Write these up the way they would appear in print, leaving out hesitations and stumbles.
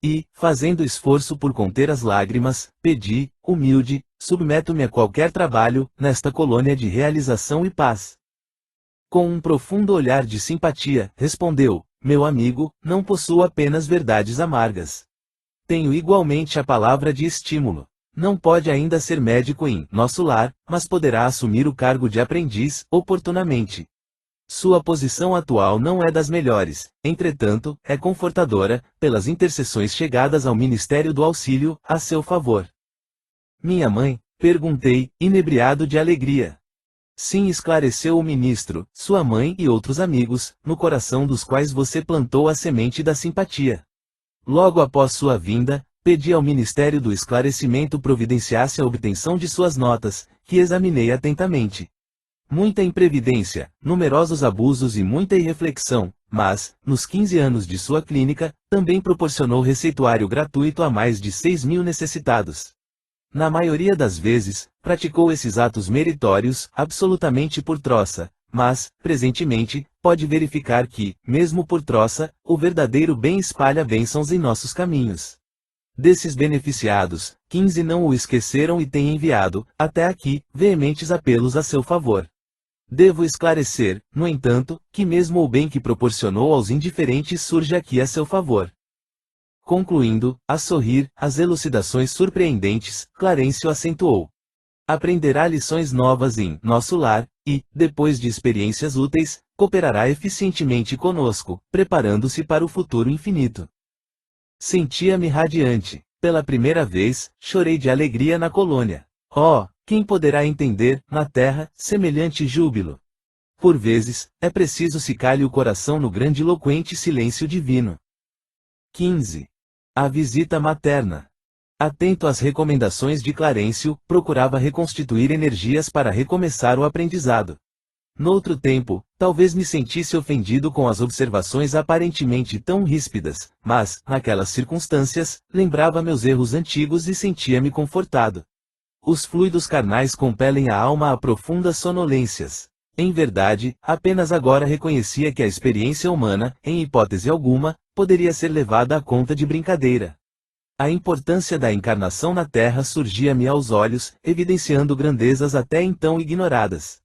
E, fazendo esforço por conter as lágrimas, pedi, humilde, submeto-me a qualquer trabalho, nesta colônia de realização e paz. Com um profundo olhar de simpatia, respondeu, meu amigo, não possuo apenas verdades amargas. Tenho igualmente a palavra de estímulo. Não pode ainda ser médico em nosso lar, mas poderá assumir o cargo de aprendiz, oportunamente. Sua posição atual não é das melhores, entretanto, é confortadora, pelas intercessões chegadas ao Ministério do Auxílio, a seu favor. Minha mãe? Perguntei, inebriado de alegria. Sim, esclareceu o ministro, sua mãe e outros amigos, no coração dos quais você plantou a semente da simpatia. Logo após sua vinda, pedi ao Ministério do Esclarecimento providenciasse a obtenção de suas notas, que examinei atentamente. Muita imprevidência, numerosos abusos e muita irreflexão, mas, nos 15 anos de sua clínica, também proporcionou receituário gratuito a mais de 6.000 necessitados. Na maioria das vezes, praticou esses atos meritórios, absolutamente por troça, mas, presentemente, pode verificar que, mesmo por troça, o verdadeiro bem espalha bênçãos em nossos caminhos. Desses beneficiados, 15 não o esqueceram e têm enviado, até aqui, veementes apelos a seu favor. Devo esclarecer, no entanto, que mesmo o bem que proporcionou aos indiferentes surge aqui a seu favor. Concluindo, a sorrir, as elucidações surpreendentes, Clarencio acentuou. Aprenderá lições novas em nosso lar, e, depois de experiências úteis, cooperará eficientemente conosco, preparando-se para o futuro infinito. Sentia-me radiante. Pela primeira vez, chorei de alegria na colônia. Oh, quem poderá entender, na terra, semelhante júbilo? Por vezes, é preciso se calhe o coração no grandiloquente silêncio divino. 15. A visita materna. Atento às recomendações de Clarencio, procurava reconstituir energias para recomeçar o aprendizado. Noutro tempo, talvez me sentisse ofendido com as observações aparentemente tão ríspidas, mas, naquelas circunstâncias, lembrava meus erros antigos e sentia-me confortado. Os fluidos carnais compelem a alma a profundas sonolências. Em verdade, apenas agora reconhecia que a experiência humana, em hipótese alguma, poderia ser levada à conta de brincadeira. A importância da encarnação na Terra surgia-me aos olhos, evidenciando grandezas até então ignoradas.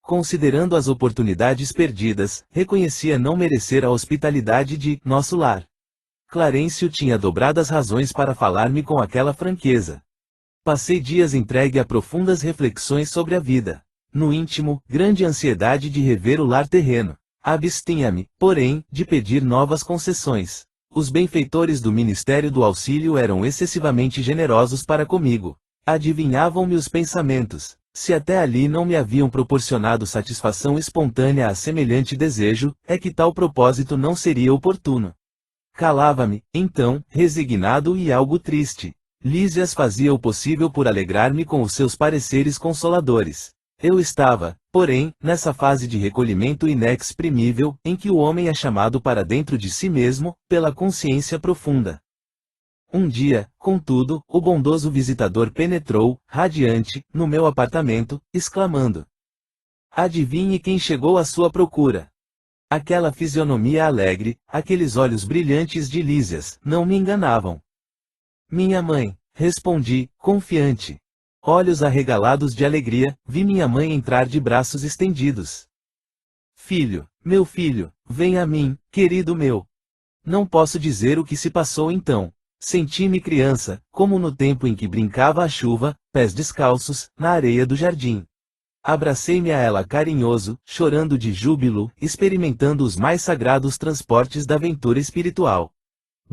Considerando as oportunidades perdidas, reconhecia não merecer a hospitalidade de nosso lar. Clarencio tinha dobradas razões para falar-me com aquela franqueza. Passei dias entregue a profundas reflexões sobre a vida. No íntimo, grande ansiedade de rever o lar terreno. Abstinha-me, porém, de pedir novas concessões. Os benfeitores do Ministério do Auxílio eram excessivamente generosos para comigo. Adivinhavam-me os pensamentos. Se até ali não me haviam proporcionado satisfação espontânea a semelhante desejo, é que tal propósito não seria oportuno. Calava-me, então, resignado e algo triste. Lísias fazia o possível por alegrar-me com os seus pareceres consoladores. Eu estava, porém, nessa fase de recolhimento inexprimível, em que o homem é chamado para dentro de si mesmo, pela consciência profunda. Um dia, contudo, o bondoso visitador penetrou, radiante, no meu apartamento, exclamando: adivinhe quem chegou à sua procura. Aquela fisionomia alegre, aqueles olhos brilhantes de Lísias, não me enganavam. Minha mãe, respondi, confiante. Olhos arregalados de alegria, vi minha mãe entrar de braços estendidos. Filho, vem a mim, querido meu. Não posso dizer o que se passou então. Senti-me criança, como no tempo em que brincava à chuva, pés descalços, na areia do jardim. Abracei-me a ela carinhoso, chorando de júbilo, experimentando os mais sagrados transportes da aventura espiritual.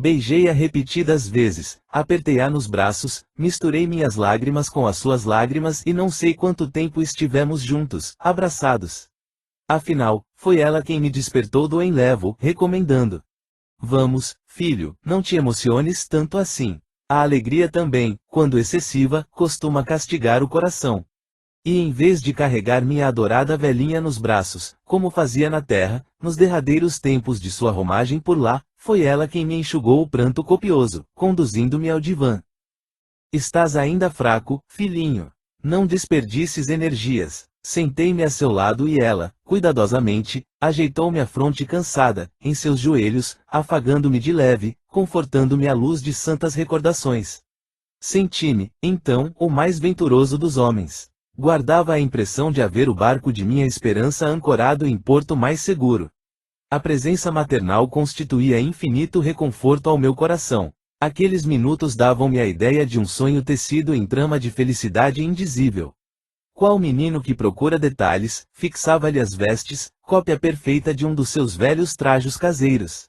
Beijei-a repetidas vezes, apertei-a nos braços, misturei minhas lágrimas com as suas lágrimas e não sei quanto tempo estivemos juntos, abraçados. Afinal, foi ela quem me despertou do enlevo, recomendando: vamos, filho, não te emociones tanto assim. A alegria também, quando excessiva, costuma castigar o coração. E em vez de carregar minha adorada velhinha nos braços, como fazia na terra, nos derradeiros tempos de sua romagem por lá, foi ela quem me enxugou o pranto copioso, conduzindo-me ao divã. Estás ainda fraco, filhinho. Não desperdices energias. Sentei-me a seu lado e ela, cuidadosamente, ajeitou-me a fronte cansada, em seus joelhos, afagando-me de leve, confortando-me à luz de santas recordações. Senti-me, então, o mais venturoso dos homens. Guardava a impressão de haver o barco de minha esperança ancorado em porto mais seguro. A presença maternal constituía infinito reconforto ao meu coração. Aqueles minutos davam-me a ideia de um sonho tecido em trama de felicidade indizível. Qual menino que procura detalhes, fixava-lhe as vestes, cópia perfeita de um dos seus velhos trajos caseiros.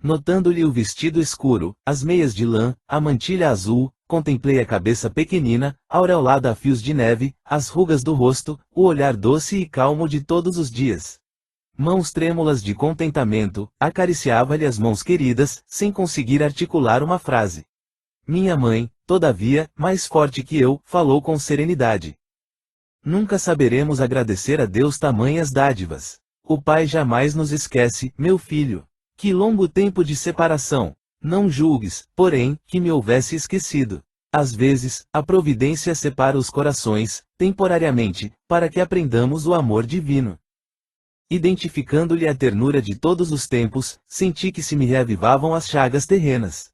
Notando-lhe o vestido escuro, as meias de lã, a mantilha azul, contemplei a cabeça pequenina, aureolada a fios de neve, as rugas do rosto, o olhar doce e calmo de todos os dias. Mãos trêmulas de contentamento, acariciava-lhe as mãos queridas, sem conseguir articular uma frase. Minha mãe, todavia, mais forte que eu, falou com serenidade. Nunca saberemos agradecer a Deus tamanhas dádivas. O Pai jamais nos esquece, meu filho. Que longo tempo de separação! Não julgues, porém, que me houvesse esquecido. Às vezes, a providência separa os corações, temporariamente, para que aprendamos o amor divino. Identificando-lhe a ternura de todos os tempos, senti que se me reavivavam as chagas terrenas.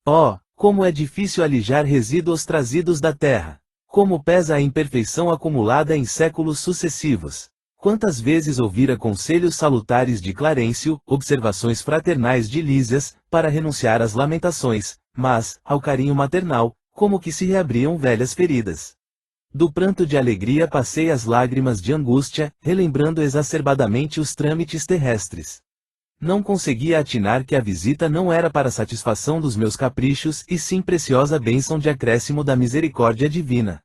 Oh, como é difícil alijar resíduos trazidos da terra! Como pesa a imperfeição acumulada em séculos sucessivos! Quantas vezes ouvira conselhos salutares de Clarencio, observações fraternais de Lísias, para renunciar às lamentações, mas, ao carinho maternal, como que se reabriam velhas feridas. Do pranto de alegria passei às lágrimas de angústia, relembrando exacerbadamente os trâmites terrestres. Não conseguia atinar que a visita não era para satisfação dos meus caprichos e sim preciosa bênção de acréscimo da misericórdia divina.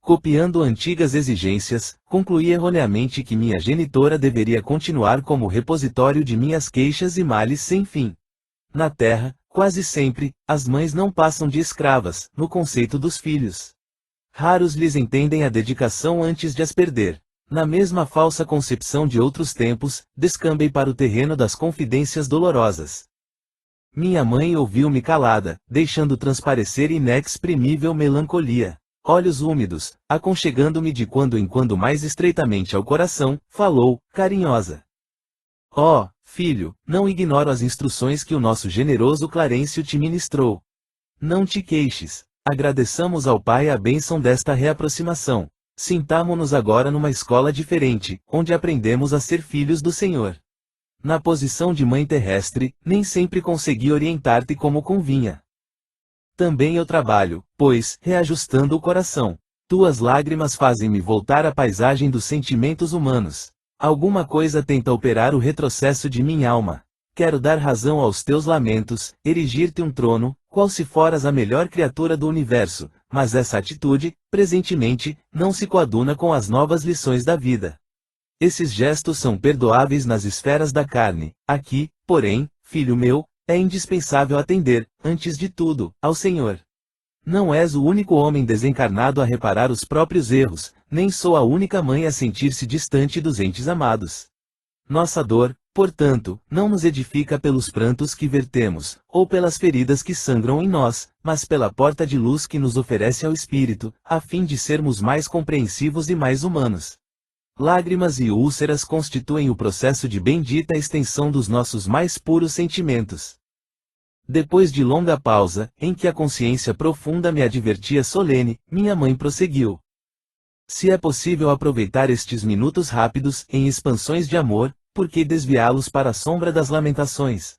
Copiando antigas exigências, concluí erroneamente que minha genitora deveria continuar como repositório de minhas queixas e males sem fim. Na terra, quase sempre, as mães não passam de escravas, no conceito dos filhos. Raros lhes entendem a dedicação antes de as perder. Na mesma falsa concepção de outros tempos, descambei para o terreno das confidências dolorosas. Minha mãe ouviu-me calada, deixando transparecer inexprimível melancolia. Olhos úmidos, aconchegando-me de quando em quando mais estreitamente ao coração, falou, carinhosa. Oh, filho, não ignoro as instruções que o nosso generoso Clarencio te ministrou. Não te queixes, agradeçamos ao Pai a bênção desta reaproximação. Sintamo-nos agora numa escola diferente, onde aprendemos a ser filhos do Senhor. Na posição de mãe terrestre, nem sempre consegui orientar-te como convinha. Também eu trabalho, pois, reajustando o coração. Tuas lágrimas fazem-me voltar à paisagem dos sentimentos humanos. Alguma coisa tenta operar o retrocesso de minha alma. Quero dar razão aos teus lamentos, erigir-te um trono, qual se foras a melhor criatura do universo, mas essa atitude, presentemente, não se coaduna com as novas lições da vida. Esses gestos são perdoáveis nas esferas da carne. Aqui, porém, filho meu, é indispensável atender, antes de tudo, ao Senhor. Não és o único homem desencarnado a reparar os próprios erros, nem sou a única mãe a sentir-se distante dos entes amados. Nossa dor, portanto, não nos edifica pelos prantos que vertemos, ou pelas feridas que sangram em nós, mas pela porta de luz que nos oferece ao Espírito, a fim de sermos mais compreensivos e mais humanos. Lágrimas e úlceras constituem o processo de bendita extensão dos nossos mais puros sentimentos. Depois de longa pausa, em que a consciência profunda me advertia solene, minha mãe prosseguiu. Se é possível aproveitar estes minutos rápidos, em expansões de amor, por que desviá-los para a sombra das lamentações?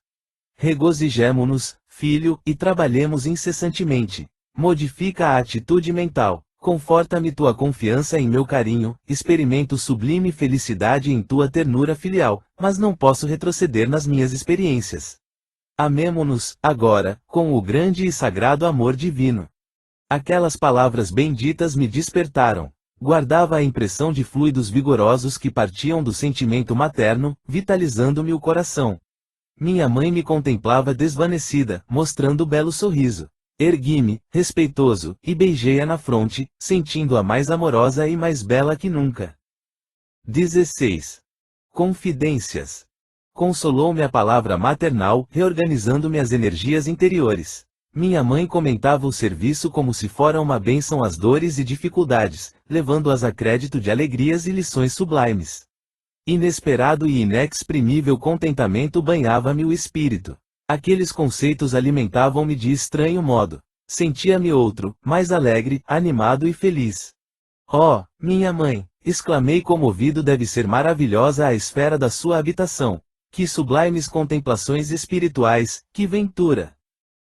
Regozijemo-nos, filho, e trabalhemos incessantemente. Modifica a atitude mental. Conforta-me tua confiança em meu carinho, experimento sublime felicidade em tua ternura filial, mas não posso retroceder nas minhas experiências. Amemo-nos, agora, com o grande e sagrado amor divino. Aquelas palavras benditas me despertaram. Guardava a impressão de fluidos vigorosos que partiam do sentimento materno, vitalizando-me o coração. Minha mãe me contemplava desvanecida, mostrando belo sorriso. Ergui-me, respeitoso, e beijei-a na fronte, sentindo-a mais amorosa e mais bela que nunca. 16. Confidências. Consolou-me a palavra maternal, reorganizando-me as energias interiores. Minha mãe comentava o serviço como se fora uma bênção às dores e dificuldades, levando-as a crédito de alegrias e lições sublimes. Inesperado e inexprimível contentamento banhava-me o espírito. Aqueles conceitos alimentavam-me de estranho modo. Sentia-me outro, mais alegre, animado e feliz. Oh, minha mãe! Exclamei comovido, deve ser maravilhosa a esfera da sua habitação. Que sublimes contemplações espirituais, que ventura!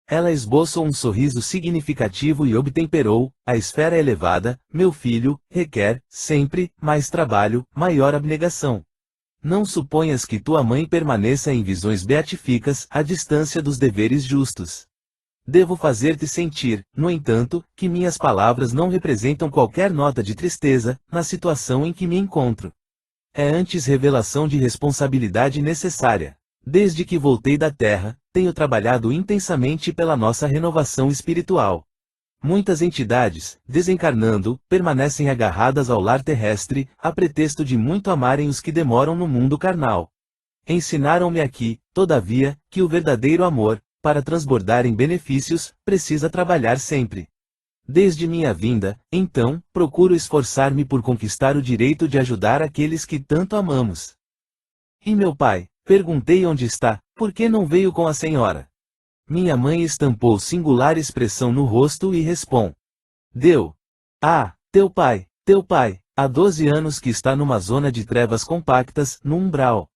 Ela esboçou um sorriso significativo e obtemperou: a esfera elevada, meu filho, requer, sempre, mais trabalho, maior abnegação. Não suponhas que tua mãe permaneça em visões beatíficas, à distância dos deveres justos. Devo fazer-te sentir, no entanto, que minhas palavras não representam qualquer nota de tristeza, na situação em que me encontro. É antes revelação de responsabilidade necessária. Desde que voltei da Terra, tenho trabalhado intensamente pela nossa renovação espiritual. Muitas entidades, desencarnando, permanecem agarradas ao lar terrestre, a pretexto de muito amarem os que demoram no mundo carnal. Ensinaram-me aqui, todavia, que o verdadeiro amor, para transbordar em benefícios, precisa trabalhar sempre. Desde minha vinda, então, procuro esforçar-me por conquistar o direito de ajudar aqueles que tanto amamos. E meu pai? Perguntei onde está, por que não veio com a senhora? Minha mãe estampou singular expressão no rosto e respondeu: Ah, teu pai, há 12 anos que está numa zona de trevas compactas, no umbral.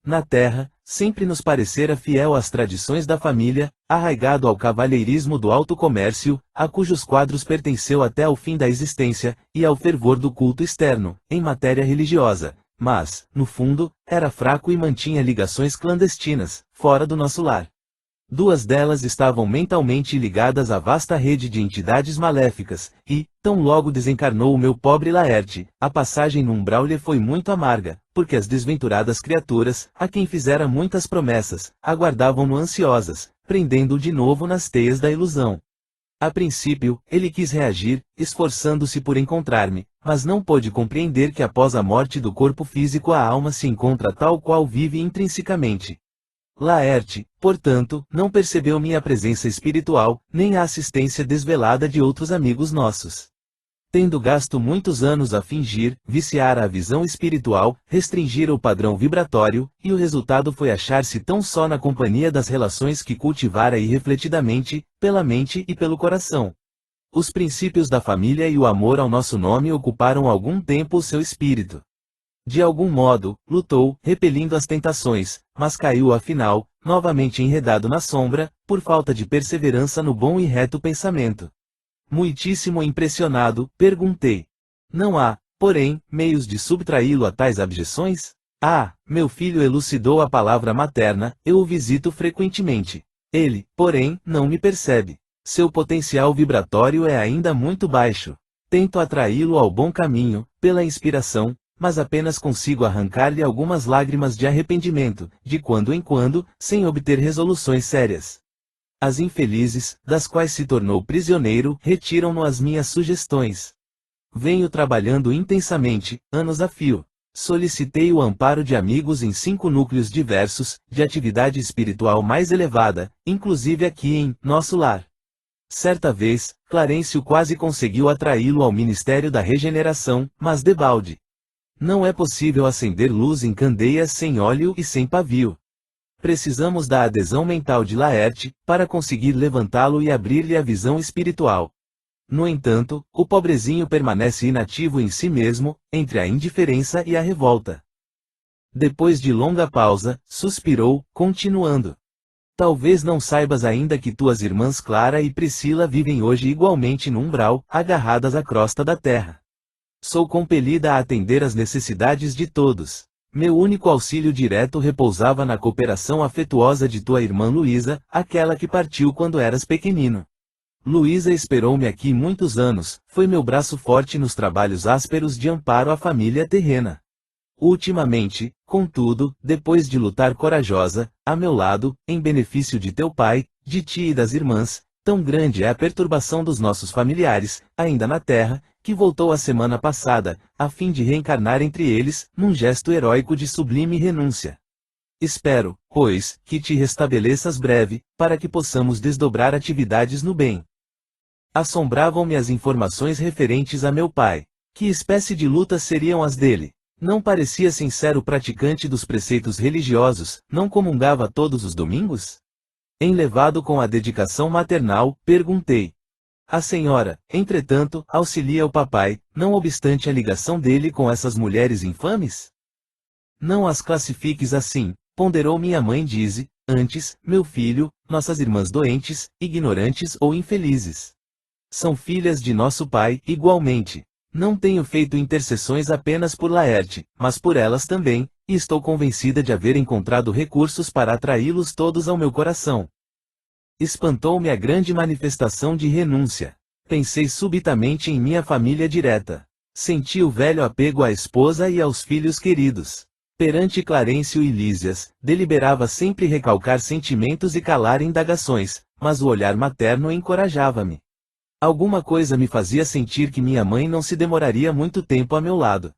Na terra, sempre nos parecera fiel às tradições da família, arraigado ao cavalheirismo do alto comércio, a cujos quadros pertenceu até ao fim da existência, e ao fervor do culto externo, em matéria religiosa, mas, no fundo, era fraco e mantinha ligações clandestinas, fora do nosso lar. Duas delas estavam mentalmente ligadas à vasta rede de entidades maléficas, e, tão logo desencarnou o meu pobre Laerte, a passagem no umbral lhe foi muito amarga, porque as desventuradas criaturas, a quem fizera muitas promessas, aguardavam-no ansiosas, prendendo-o de novo nas teias da ilusão. A princípio, ele quis reagir, esforçando-se por encontrar-me, mas não pôde compreender que após a morte do corpo físico a alma se encontra tal qual vive intrinsecamente. Laerte, portanto, não percebeu minha presença espiritual, nem a assistência desvelada de outros amigos nossos. Tendo gasto muitos anos a fingir, viciar a visão espiritual, restringir o padrão vibratório, e o resultado foi achar-se tão só na companhia das relações que cultivara irrefletidamente, pela mente e pelo coração. Os princípios da família e o amor ao nosso nome ocuparam algum tempo o seu espírito. De algum modo, lutou, repelindo as tentações, mas caiu afinal, novamente enredado na sombra, por falta de perseverança no bom e reto pensamento. Muitíssimo impressionado, perguntei: Não há, porém, meios de subtraí-lo a tais abjeções? Ah, meu filho elucidou a palavra materna, eu o visito frequentemente. Ele, porém, não me percebe. Seu potencial vibratório é ainda muito baixo. Tento atraí-lo ao bom caminho, pela inspiração, mas apenas consigo arrancar-lhe algumas lágrimas de arrependimento, de quando em quando, sem obter resoluções sérias. As infelizes, das quais se tornou prisioneiro, retiram-no as minhas sugestões. Venho trabalhando intensamente, anos a fio. Solicitei o amparo de amigos em 5 núcleos diversos, de atividade espiritual mais elevada, inclusive aqui em nosso lar. Certa vez, Clarencio quase conseguiu atraí-lo ao Ministério da Regeneração, mas debalde. Não é possível acender luz em candeias sem óleo e sem pavio. Precisamos da adesão mental de Laerte, para conseguir levantá-lo e abrir-lhe a visão espiritual. No entanto, o pobrezinho permanece inativo em si mesmo, entre a indiferença e a revolta. Depois de longa pausa, suspirou, continuando: Talvez não saibas ainda que tuas irmãs Clara e Priscila vivem hoje igualmente no umbral, agarradas à crosta da terra. Sou compelida a atender às necessidades de todos. Meu único auxílio direto repousava na cooperação afetuosa de tua irmã Luísa, aquela que partiu quando eras pequenino. Luísa esperou-me aqui muitos anos, foi meu braço forte nos trabalhos ásperos de amparo à família terrena. Ultimamente, contudo, depois de lutar corajosa, a meu lado, em benefício de teu pai, de ti e das irmãs, tão grande é a perturbação dos nossos familiares, ainda na terra, que voltou a semana passada, a fim de reencarnar entre eles, num gesto heróico de sublime renúncia. Espero, pois, que te restabeleças breve, para que possamos desdobrar atividades no bem. Assombravam-me as informações referentes a meu pai. Que espécie de lutas seriam as dele? Não parecia sincero praticante dos preceitos religiosos, não comungava todos os domingos? Enlevado com a dedicação maternal, perguntei. A senhora, entretanto, auxilia o papai, não obstante a ligação dele com essas mulheres infames? Não as classifiques assim, ponderou minha mãe dize, antes, meu filho, nossas irmãs doentes, ignorantes ou infelizes. São filhas de nosso pai, igualmente. Não tenho feito intercessões apenas por Laerte, mas por elas também, e estou convencida de haver encontrado recursos para atraí-los todos ao meu coração. Espantou-me a grande manifestação de renúncia. Pensei subitamente em minha família direta. Senti o velho apego à esposa e aos filhos queridos. Perante Clarencio e Lísias, deliberava sempre recalcar sentimentos e calar indagações, mas o olhar materno encorajava-me. Alguma coisa me fazia sentir que minha mãe não se demoraria muito tempo a meu lado.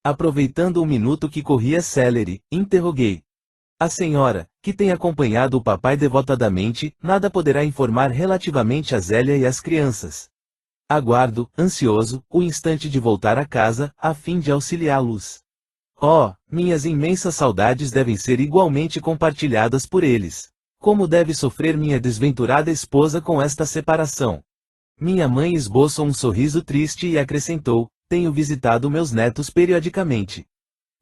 Aproveitando o minuto que corria célere, interroguei. A senhora, que tem acompanhado o papai devotadamente, nada poderá informar relativamente a Zélia e as crianças. Aguardo, ansioso, o instante de voltar a casa, a fim de auxiliá-los. Oh, minhas imensas saudades devem ser igualmente compartilhadas por eles. Como deve sofrer minha desventurada esposa com esta separação? Minha mãe esboçou um sorriso triste e acrescentou, tenho visitado meus netos periodicamente.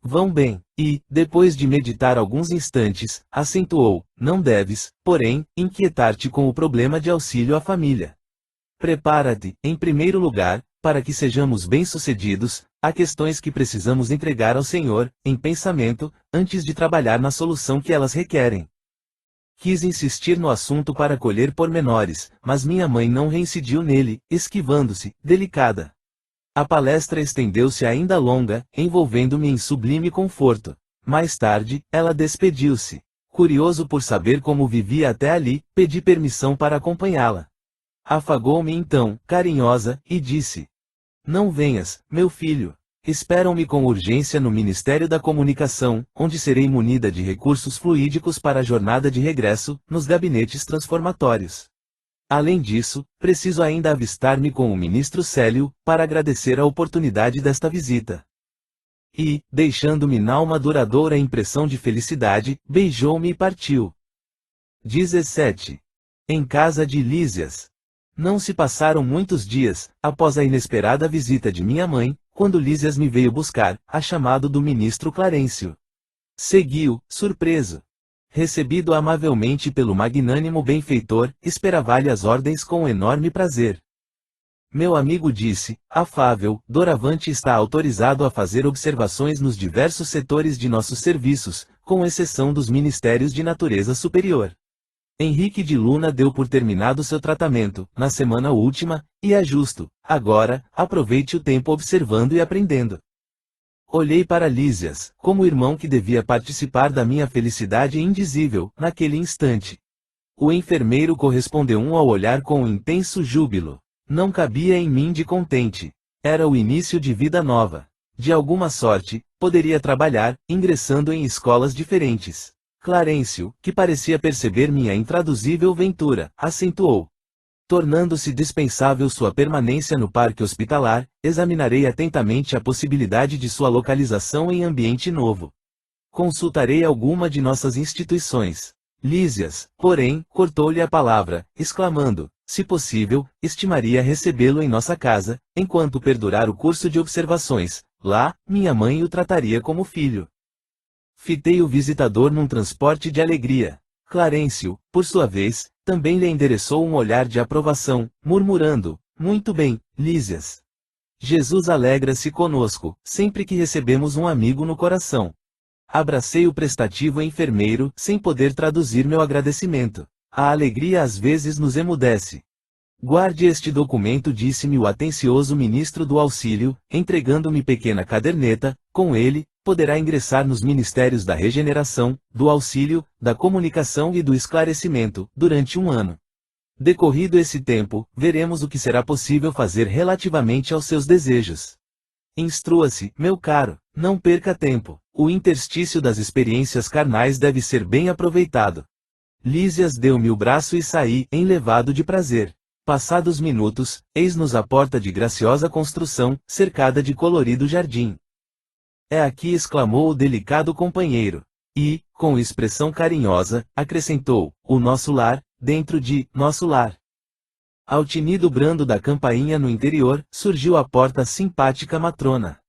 Vão bem, e, depois de meditar alguns instantes, acentuou, não deves, porém, inquietar-te com o problema de auxílio à família. Prepara-te, em primeiro lugar, para que sejamos bem-sucedidos, há questões que precisamos entregar ao Senhor, em pensamento, antes de trabalhar na solução que elas requerem. Quis insistir no assunto para colher pormenores, mas minha mãe não reincidiu nele, esquivando-se, delicada. A palestra estendeu-se ainda longa, envolvendo-me em sublime conforto. Mais tarde, ela despediu-se. Curioso por saber como vivia até ali, pedi permissão para acompanhá-la. Afagou-me então, carinhosa, e disse: Não venhas, meu filho. Esperam-me com urgência no Ministério da Comunicação, onde serei munida de recursos fluídicos para a jornada de regresso, nos gabinetes transformatórios. Além disso, preciso ainda avistar-me com o ministro Célio, para agradecer a oportunidade desta visita. E, deixando-me nalma duradoura impressão de felicidade, beijou-me e partiu. 17. Em casa de Lísias. Não se passaram muitos dias, após a inesperada visita de minha mãe, quando Lísias me veio buscar, a chamado do ministro Clarencio. Segui-o, surpreso. Recebido amavelmente pelo magnânimo benfeitor, esperava-lhe as ordens com enorme prazer. Meu amigo disse, afável, doravante está autorizado a fazer observações nos diversos setores de nossos serviços, com exceção dos ministérios de natureza superior. Henrique de Luna deu por terminado seu tratamento, na semana última, e é justo, agora, aproveite o tempo observando e aprendendo. Olhei para Lísias, como irmão que devia participar da minha felicidade indizível, naquele instante. O enfermeiro correspondeu ao olhar com um intenso júbilo. Não cabia em mim de contente. Era o início de vida nova. De alguma sorte, poderia trabalhar, ingressando em escolas diferentes. Clarencio, que parecia perceber minha intraduzível ventura, acentuou. Tornando-se dispensável sua permanência no parque hospitalar, examinarei atentamente a possibilidade de sua localização em ambiente novo. Consultarei alguma de nossas instituições. Lísias, porém, cortou-lhe a palavra, exclamando, se possível, estimaria recebê-lo em nossa casa, enquanto perdurar o curso de observações. Lá, minha mãe o trataria como filho. Fitei o visitador num transporte de alegria. Clarencio, por sua vez, também lhe endereçou um olhar de aprovação, murmurando, muito bem, Lísias. Jesus alegra-se conosco, sempre que recebemos um amigo no coração. Abracei o prestativo enfermeiro, sem poder traduzir meu agradecimento. A alegria às vezes nos emudece. Guarde este documento, disse-me o atencioso ministro do auxílio, entregando-me pequena caderneta. Com ele, poderá ingressar nos ministérios da regeneração, do auxílio, da comunicação e do esclarecimento, durante um ano. Decorrido esse tempo, veremos o que será possível fazer relativamente aos seus desejos. Instrua-se, meu caro, não perca tempo. O interstício das experiências carnais deve ser bem aproveitado. Lísias deu-me o braço e saí, enlevado de prazer. Passados minutos, eis-nos à porta de graciosa construção, cercada de colorido jardim. É aqui, exclamou o delicado companheiro. E, Com expressão carinhosa, acrescentou, o nosso lar, dentro de nosso lar. Ao tinido brando da campainha no interior, surgiu à porta a simpática matrona.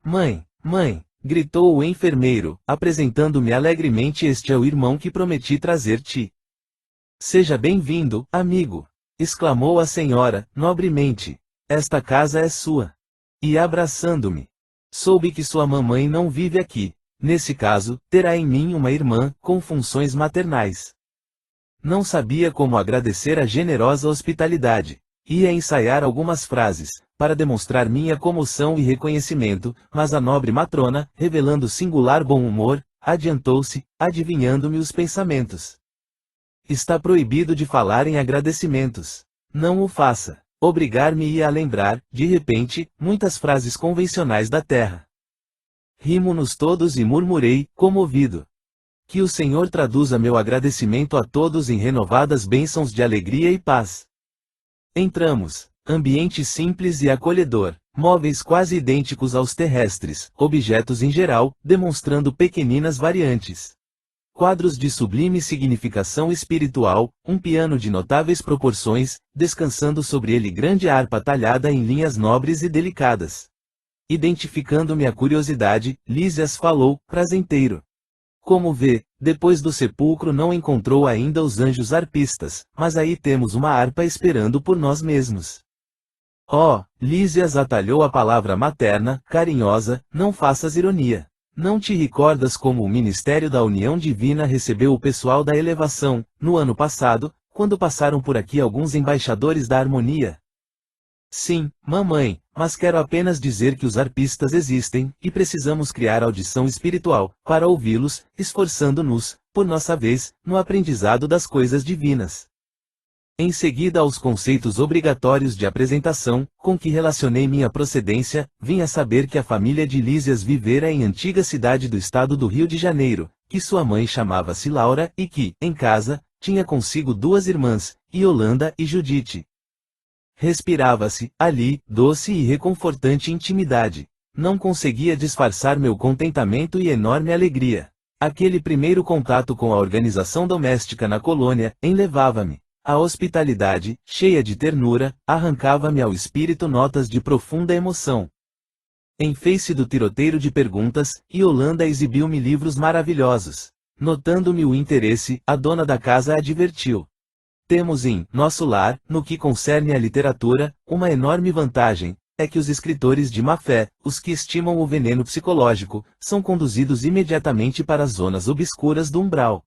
Mãe, mãe, gritou o enfermeiro, apresentando-me alegremente este é o irmão que prometi trazer-te. Seja bem-vindo, amigo, exclamou a senhora, nobremente. Esta casa é sua. E abraçando-me. Soube que sua mamãe não vive aqui. Nesse caso, terá em mim uma irmã, com funções maternais. Não sabia como agradecer a generosa hospitalidade. Ia ensaiar algumas frases, para demonstrar minha comoção e reconhecimento, mas a nobre matrona, revelando singular bom humor, adiantou-se, adivinhando-me os pensamentos. Está proibido de falar em agradecimentos. Não o faça. Obrigar-me-ia a lembrar, de repente, muitas frases convencionais da terra. Rimo-nos todos e murmurei, comovido. Que o Senhor traduza meu agradecimento a todos em renovadas bênçãos de alegria e paz. Entramos. Ambiente simples e acolhedor, móveis quase idênticos aos terrestres, objetos em geral, demonstrando pequeninas variantes. Quadros de sublime significação espiritual, um piano de notáveis proporções, descansando sobre ele grande harpa talhada em linhas nobres e delicadas. Identificando-me a curiosidade, Lísias falou, prazenteiro. Como vê, depois do sepulcro não encontrou ainda os anjos arpistas, mas aí temos uma harpa esperando por nós mesmos. Oh, Lísias atalhou a palavra materna, carinhosa, não faças ironia. Não te recordas como o Ministério da União Divina recebeu o pessoal da elevação, no ano passado, quando passaram por aqui alguns embaixadores da harmonia? Sim, mamãe, mas quero apenas dizer que os arpistas existem, e precisamos criar audição espiritual, para ouvi-los, esforçando-nos, por nossa vez, no aprendizado das coisas divinas. Em seguida aos conceitos obrigatórios de apresentação, com que relacionei minha procedência, vim a saber que a família de Lísias vivera em antiga cidade do estado do Rio de Janeiro, que sua mãe chamava-se Laura e que, em casa, tinha consigo duas irmãs, Yolanda e Judite. Respirava-se, ali, doce e reconfortante intimidade. Não conseguia disfarçar meu contentamento e enorme alegria. Aquele primeiro contato com a organização doméstica na colônia, enlevava-me. A hospitalidade, cheia de ternura, arrancava-me ao espírito notas de profunda emoção. Em face do tiroteiro de perguntas, Yolanda exibiu-me livros maravilhosos. Notando-me o interesse, a dona da casa advertiu. Temos em nosso lar, no que concerne à literatura, uma enorme vantagem, é que os escritores de má fé, os que estimam o veneno psicológico, são conduzidos imediatamente para as zonas obscuras do umbral.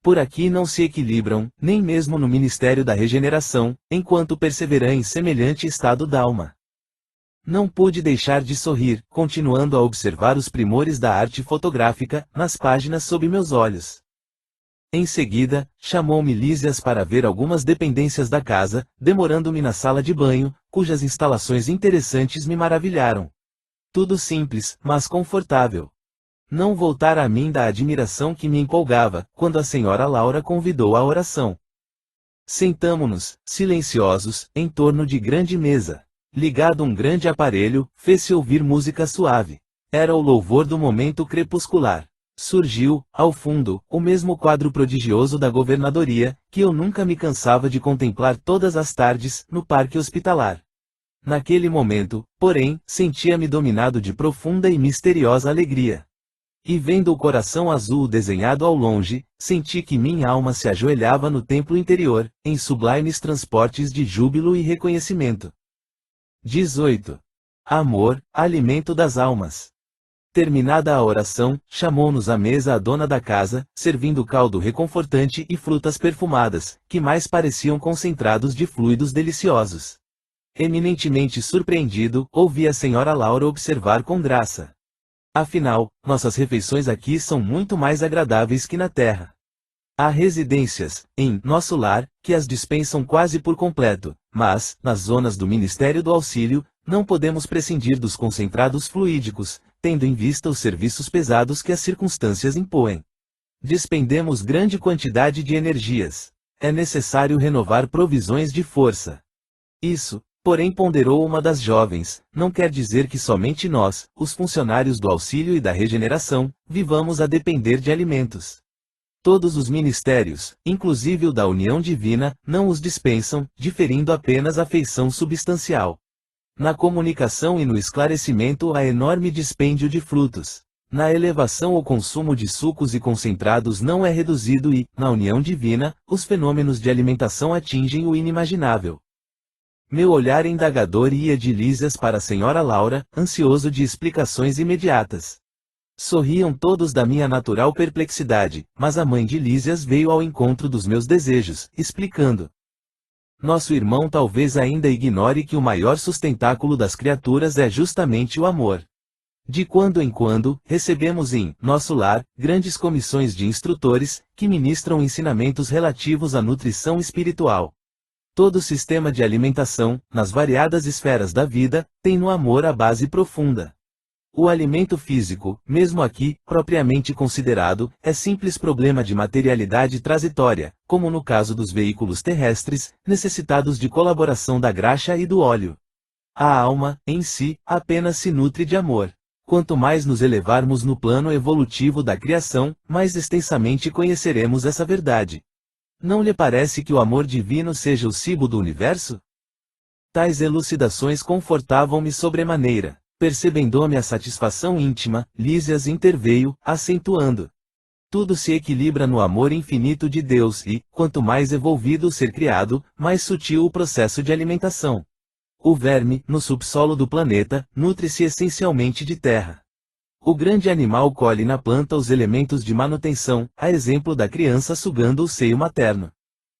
Por aqui não se equilibram, nem mesmo no Ministério da Regeneração, enquanto perseveram em semelhante estado d'alma. Não pude deixar de sorrir, continuando a observar os primores da arte fotográfica, nas páginas sob meus olhos. Em seguida, chamou-me Lísias para ver algumas dependências da casa, demorando-me na sala de banho, cujas instalações interessantes me maravilharam. Tudo simples, mas confortável. Não voltara a mim da admiração que me empolgava, quando a senhora Laura convidou à oração. Sentamo-nos, silenciosos, em torno de grande mesa. Ligado um grande aparelho, fez-se ouvir música suave. Era o louvor do momento crepuscular. Surgiu, ao fundo, o mesmo quadro prodigioso da governadoria, que eu nunca me cansava de contemplar todas as tardes, no parque hospitalar. Naquele momento, porém, sentia-me dominado de profunda e misteriosa alegria. E vendo o coração azul desenhado ao longe, senti que minha alma se ajoelhava no templo interior, em sublimes transportes de júbilo e reconhecimento. 18. Amor, alimento das almas. Terminada a oração, chamou-nos à mesa a dona da casa, servindo caldo reconfortante e frutas perfumadas, que mais pareciam concentrados de fluidos deliciosos. Eminentemente surpreendido, ouvi a senhora Laura observar com graça. Afinal, nossas refeições aqui são muito mais agradáveis que na terra. Há residências, em nosso lar, que as dispensam quase por completo, mas, nas zonas do Ministério do Auxílio, não podemos prescindir dos concentrados fluídicos, tendo em vista os serviços pesados que as circunstâncias impõem. Despendemos grande quantidade de energias. É necessário renovar provisões de força. Isso, Porém ponderou uma das jovens, não quer dizer que somente nós, os funcionários do auxílio e da regeneração, vivamos a depender de alimentos. Todos os ministérios, inclusive o da união divina, não os dispensam, diferindo apenas a feição substancial. Na comunicação e no esclarecimento há enorme dispêndio de frutos. Na elevação o consumo de sucos e concentrados não é reduzido e, na união divina, os fenômenos de alimentação atingem o inimaginável. Meu olhar indagador ia de Lísias para a senhora Laura, ansioso de explicações imediatas. Sorriam todos da minha natural perplexidade, mas a mãe de Lísias veio ao encontro dos meus desejos, explicando. Nosso irmão talvez ainda ignore que o maior sustentáculo das criaturas é justamente o amor. De quando em quando, recebemos em nosso lar grandes comissões de instrutores, que ministram ensinamentos relativos à nutrição espiritual. Todo sistema de alimentação, nas variadas esferas da vida, tem no amor a base profunda. O alimento físico, mesmo aqui, propriamente considerado, é simples problema de materialidade transitória, como no caso dos veículos terrestres, necessitados de colaboração da graxa e do óleo. A alma, em si, apenas se nutre de amor. Quanto mais nos elevarmos no plano evolutivo da criação, mais extensamente conheceremos essa verdade. Não lhe parece que o amor divino seja o cibo do universo? Tais elucidações confortavam-me sobremaneira. Percebendo-me a satisfação íntima, Lísias interveio, acentuando. Tudo se equilibra no amor infinito de Deus e, quanto mais evolvido o ser criado, mais sutil o processo de alimentação. O verme, no subsolo do planeta, nutre-se essencialmente de terra. O grande animal colhe na planta os elementos de manutenção, a exemplo da criança sugando o seio materno.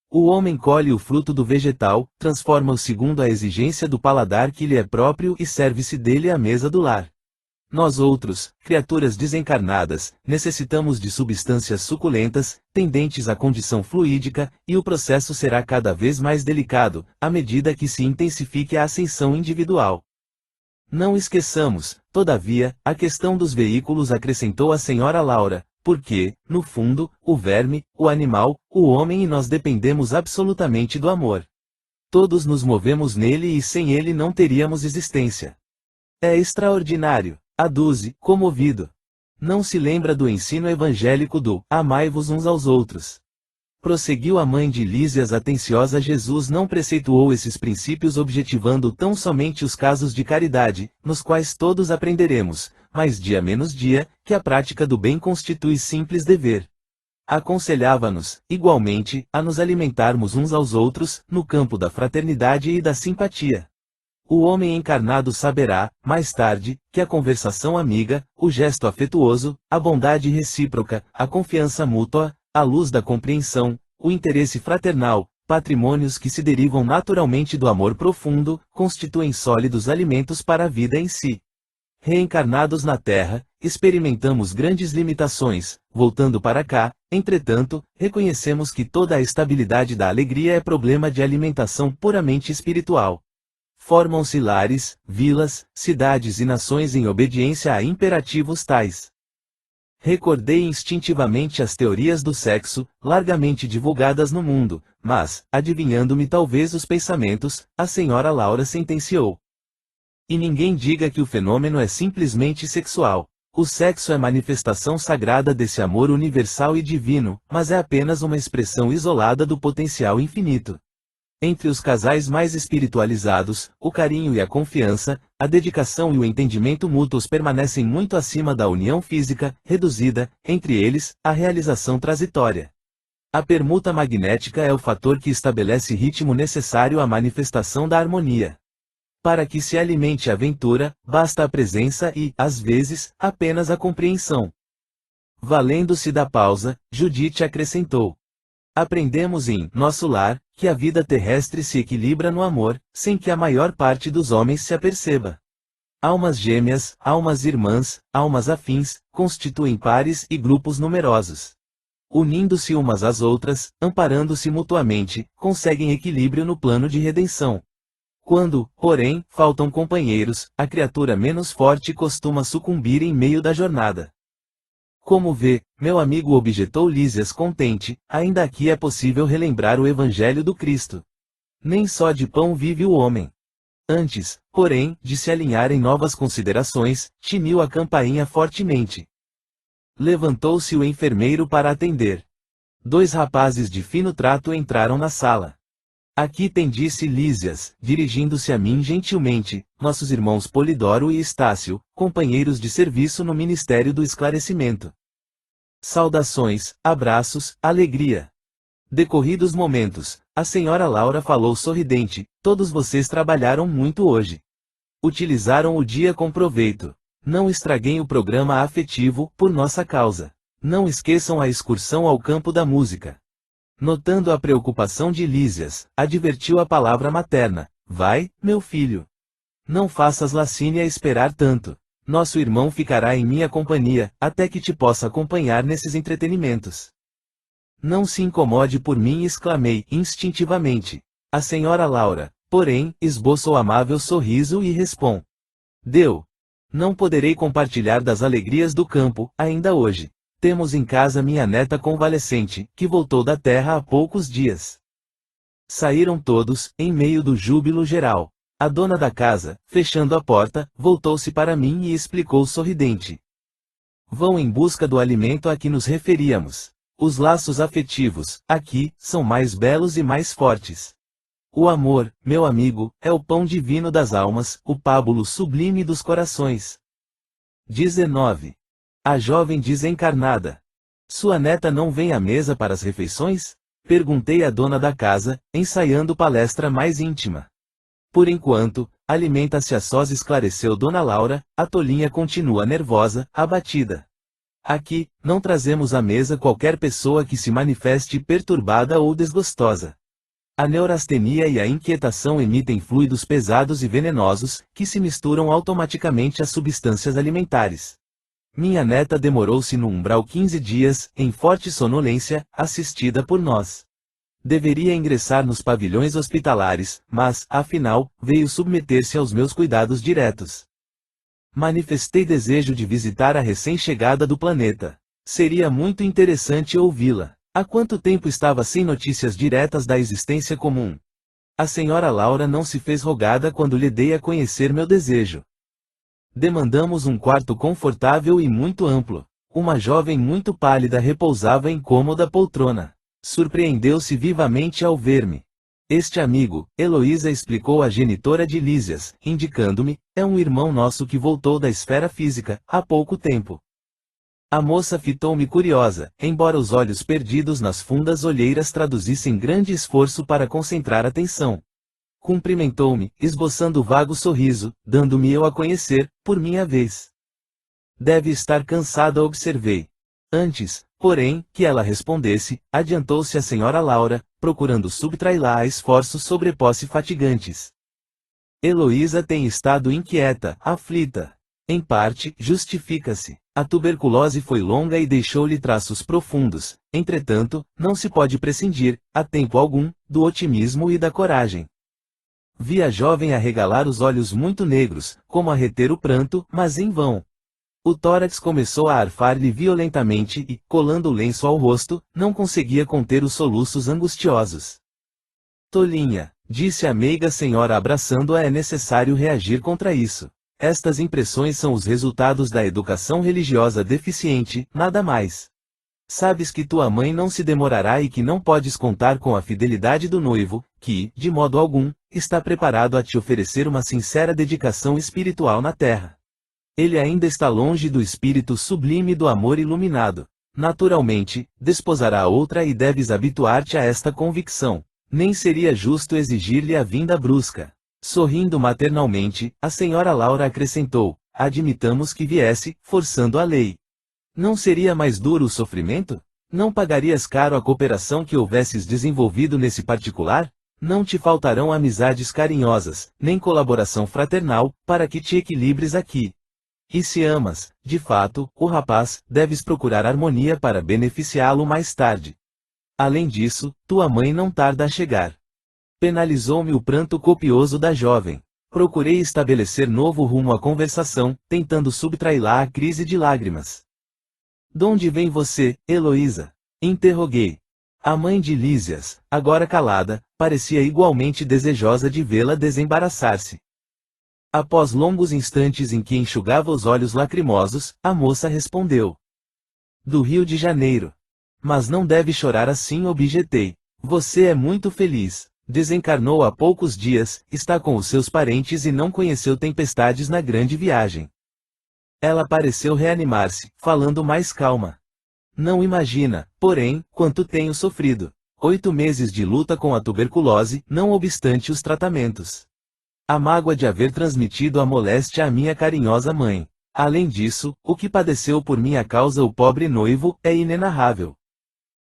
O homem colhe o fruto do vegetal, transforma-o segundo a exigência do paladar que lhe é próprio e serve-se dele à mesa do lar. Nós outros, criaturas desencarnadas, necessitamos de substâncias suculentas, tendentes à condição fluídica, e o processo será cada vez mais delicado, à medida que se intensifique a ascensão individual. Não esqueçamos, todavia, a questão dos veículos, acrescentou a senhora Laura, porque, no fundo, o verme, o animal, o homem e nós dependemos absolutamente do amor. Todos nos movemos nele e sem ele não teríamos existência. É extraordinário, aduze, comovido. Não se lembra do ensino evangélico do amai-vos uns aos outros. Prosseguiu a mãe de Lísias atenciosa. Jesus não preceituou esses princípios objetivando tão somente os casos de caridade, nos quais todos aprenderemos, mas dia menos dia, que a prática do bem constitui simples dever. Aconselhava-nos, igualmente, a nos alimentarmos uns aos outros, no campo da fraternidade e da simpatia. O homem encarnado saberá, mais tarde, que a conversação amiga, o gesto afetuoso, a bondade recíproca, a confiança mútua, a luz da compreensão, o interesse fraternal, patrimônios que se derivam naturalmente do amor profundo, constituem sólidos alimentos para a vida em si. Reencarnados na Terra, experimentamos grandes limitações, voltando para cá, entretanto, reconhecemos que toda a estabilidade da alegria é problema de alimentação puramente espiritual. Formam-se lares, vilas, cidades e nações em obediência a imperativos tais. Recordei instintivamente as teorias do sexo, largamente divulgadas no mundo, mas, adivinhando-me talvez os pensamentos, a senhora Laura sentenciou. E ninguém diga que o fenômeno é simplesmente sexual. O sexo é manifestação sagrada desse amor universal e divino, mas é apenas uma expressão isolada do potencial infinito. Entre os casais mais espiritualizados, o carinho e a confiança, a dedicação e o entendimento mútuos permanecem muito acima da união física, reduzida, entre eles, à realização transitória. A permuta magnética é o fator que estabelece ritmo necessário à manifestação da harmonia. Para que se alimente a aventura, basta a presença e, às vezes, apenas a compreensão. Valendo-se da pausa, Judite acrescentou. Aprendemos em nosso lar, que a vida terrestre se equilibra no amor, sem que a maior parte dos homens se aperceba. Almas gêmeas, almas irmãs, almas afins, constituem pares e grupos numerosos. Unindo-se umas às outras, amparando-se mutuamente, conseguem equilíbrio no plano de redenção. Quando, porém, faltam companheiros, a criatura menos forte costuma sucumbir em meio da jornada. Como vê, meu amigo, objetou Lísias contente, ainda aqui é possível relembrar o Evangelho do Cristo. Nem só de pão vive o homem. Antes, porém, de se alinhar em novas considerações, tiniu a campainha fortemente. Levantou-se o enfermeiro para atender. 2 rapazes de fino trato entraram na sala. Aqui tem, disse Lísias, dirigindo-se a mim gentilmente, nossos irmãos Polidoro e Estácio, companheiros de serviço no Ministério do Esclarecimento. Saudações, abraços, alegria. Decorridos momentos, a senhora Laura falou sorridente, todos vocês trabalharam muito hoje. Utilizaram o dia com proveito. Não estraguem o programa afetivo, por nossa causa. Não esqueçam a excursão ao campo da música. Notando a preocupação de Lísias, advertiu a palavra materna, vai, meu filho. Não faças Lacínia esperar tanto. Nosso irmão ficará em minha companhia, até que te possa acompanhar nesses entretenimentos. Não se incomode por mim, exclamei, instintivamente. A senhora Laura, porém, esboçou amável sorriso e respondeu. Não poderei compartilhar das alegrias do campo, ainda hoje. Temos em casa minha neta convalescente, que voltou da terra há poucos dias. Saíram todos, em meio do júbilo geral. A dona da casa, fechando a porta, voltou-se para mim e explicou sorridente. Vão em busca do alimento a que nos referíamos. Os laços afetivos, aqui, são mais belos e mais fortes. O amor, meu amigo, é o pão divino das almas, o pábulo sublime dos corações. 19. A jovem desencarnada. Sua neta não vem à mesa para as refeições? Perguntei à dona da casa, ensaiando palestra mais íntima. Por enquanto, alimenta-se a sós, esclareceu dona Laura, a tolinha continua nervosa, abatida. Aqui, não trazemos à mesa qualquer pessoa que se manifeste perturbada ou desgostosa. A neurastenia e a inquietação emitem fluidos pesados e venenosos, que se misturam automaticamente às substâncias alimentares. Minha neta demorou-se no umbral 15 dias, em forte sonolência, assistida por nós. Deveria ingressar nos pavilhões hospitalares, mas, afinal, veio submeter-se aos meus cuidados diretos. Manifestei desejo de visitar a recém-chegada do planeta. Seria muito interessante ouvi-la. Há quanto tempo estava sem notícias diretas da existência comum? A senhora Laura não se fez rogada quando lhe dei a conhecer meu desejo. Demandamos um quarto confortável e muito amplo. Uma jovem muito pálida repousava em cômoda poltrona. Surpreendeu-se vivamente ao ver-me. Este amigo, Heloísa, explicou a genitora de Lísias, indicando-me, é um irmão nosso que voltou da esfera física, há pouco tempo. A moça fitou-me curiosa, embora os olhos perdidos nas fundas olheiras traduzissem grande esforço para concentrar atenção. Cumprimentou-me, esboçando vago sorriso, dando-me eu a conhecer, por minha vez. Deve estar cansada, observei. Antes, porém, que ela respondesse, adiantou-se a senhora Laura, procurando subtraí-la a esforços sobreposse fatigantes. Heloísa tem estado inquieta, aflita. Em parte, justifica-se. A tuberculose foi longa e deixou-lhe traços profundos, entretanto, não se pode prescindir, a tempo algum, do otimismo e da coragem. Vi a jovem arregalar os olhos muito negros, como a reter o pranto, mas em vão. O tórax começou a arfar-lhe violentamente e, colando o lenço ao rosto, não conseguia conter os soluços angustiosos. Tolinha, disse a meiga senhora abraçando-a, é necessário reagir contra isso. Estas impressões são os resultados da educação religiosa deficiente, nada mais. Sabes que tua mãe não se demorará e que não podes contar com a fidelidade do noivo, que, de modo algum, está preparado a te oferecer uma sincera dedicação espiritual na terra. Ele ainda está longe do espírito sublime do amor iluminado. Naturalmente, desposará outra e deves habituar-te a esta convicção. Nem seria justo exigir-lhe a vinda brusca. Sorrindo maternalmente, a senhora Laura acrescentou, admitamos que viesse, forçando a lei. Não seria mais duro o sofrimento? Não pagarias caro a cooperação que houvesses desenvolvido nesse particular? Não te faltarão amizades carinhosas, nem colaboração fraternal, para que te equilibres aqui. E se amas, de fato, o rapaz, deves procurar harmonia para beneficiá-lo mais tarde. Além disso, tua mãe não tarda a chegar. Penalizou-me o pranto copioso da jovem. Procurei estabelecer novo rumo à conversação, tentando subtraí-la à crise de lágrimas. Donde vem você, Heloísa? Interroguei. A mãe de Lísias, agora calada, parecia igualmente desejosa de vê-la desembaraçar-se. Após longos instantes em que enxugava os olhos lacrimosos, a moça respondeu. Do Rio de Janeiro. Mas não deve chorar assim, objetei. Você é muito feliz. Desencarnou há poucos dias, está com os seus parentes e não conheceu tempestades na grande viagem. Ela pareceu reanimar-se, falando mais calma. Não imagina, porém, quanto tenho sofrido. 8 meses de luta com a tuberculose, não obstante os tratamentos. A mágoa de haver transmitido a moléstia à minha carinhosa mãe. Além disso, o que padeceu por minha causa o pobre noivo, é inenarrável.